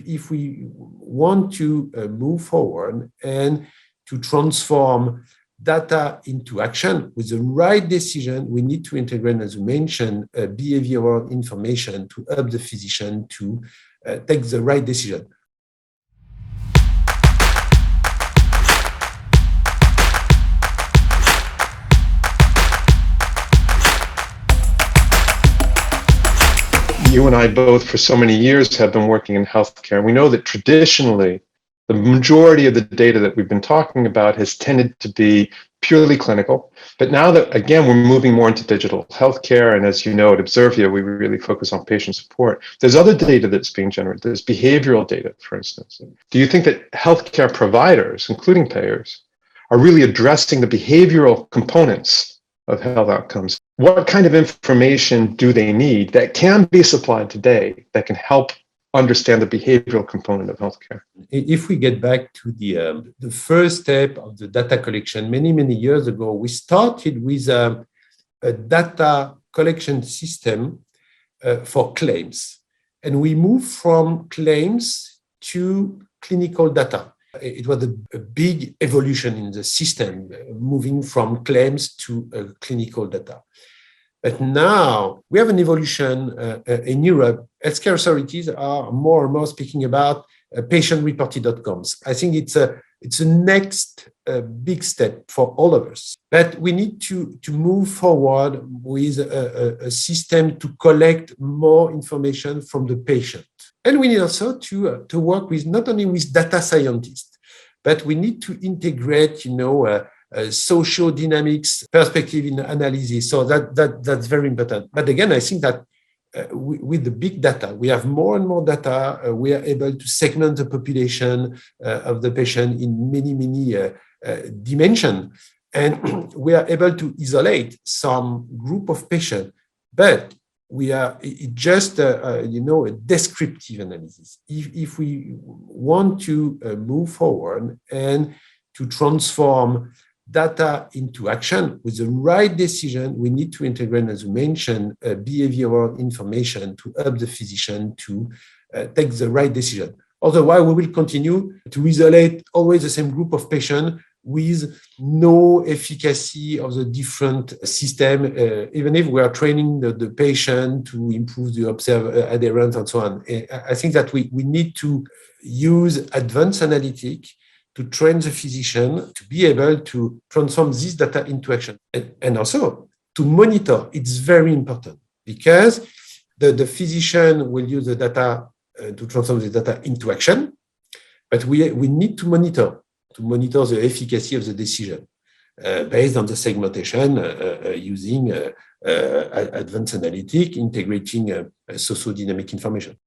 if we want to move forward and to transform data into action with the right decision, we need to integrate, as you mentioned, behavioral information to help the physician to take the right decision. You and I both, for so many years, have been working in healthcare. We know that traditionally, the majority of the data that we've been talking about has tended to be purely clinical. But now that, again, we're moving more into digital healthcare, and as you know, at Observia, we really focus on patient support. There's other data that's being generated. There's behavioral data, for instance. Do you think that healthcare providers, including payers, are really addressing the behavioral components of health outcomes? What kind of information do they need that can be supplied today that can help understand the behavioral component of healthcare? If we get back to the first step of the data collection, many years ago, we started with a data collection system for claims. And we moved from claims to clinical data. It was a big evolution in the system, moving from claims to clinical data. But now we have an evolution in Europe. Healthcare authorities are more and more speaking about patient-reported outcomes. I think it's a next big step for all of us. But we need to move forward with a system to collect more information from the patient. And we need also to work with not only with data scientists, but we need to integrate, social dynamics perspective in analysis. So that's very important. But again, I think that with the big data, we have more and more data. We are able to segment the population of the patient in many dimensions. And we are able to isolate some group of patients. But it's just a descriptive analysis. If we want to move forward and to transform data into action with the right decision, we need to integrate, as you mentioned, behavioral information to help the physician to take the right decision. Otherwise, we will continue to isolate always the same group of patients with no efficacy of the different system, even if we are training the patient to improve the adherence and so on. I think that we need to use advanced analytics to train the physician to be able to transform this data into action. And also to monitor. It's very important because the physician will use the data to transform the data into action, but we need to monitor the efficacy of the decision based on the segmentation using advanced analytics, integrating social dynamic information.